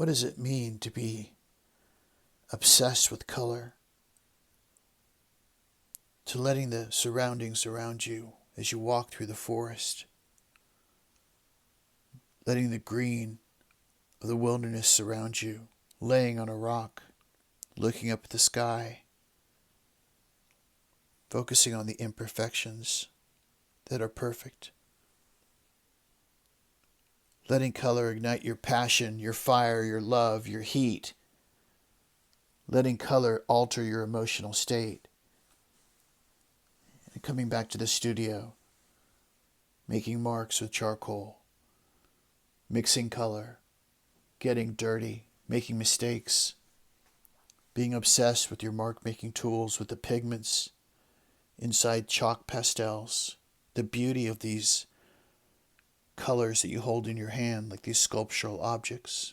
What does it mean to be obsessed with color? To letting the surroundings around you as you walk through the forest, letting the green of the wilderness surround you, laying on a rock, looking up at the sky, focusing on the imperfections that are perfect. Letting color ignite your passion, your fire, your love, your heat. Letting color alter your emotional state. And coming back to the studio, making marks with charcoal, mixing color, getting dirty, making mistakes, being obsessed with your mark-making tools, with the pigments inside chalk pastels, the beauty of these colors that you hold in your hand like these sculptural objects.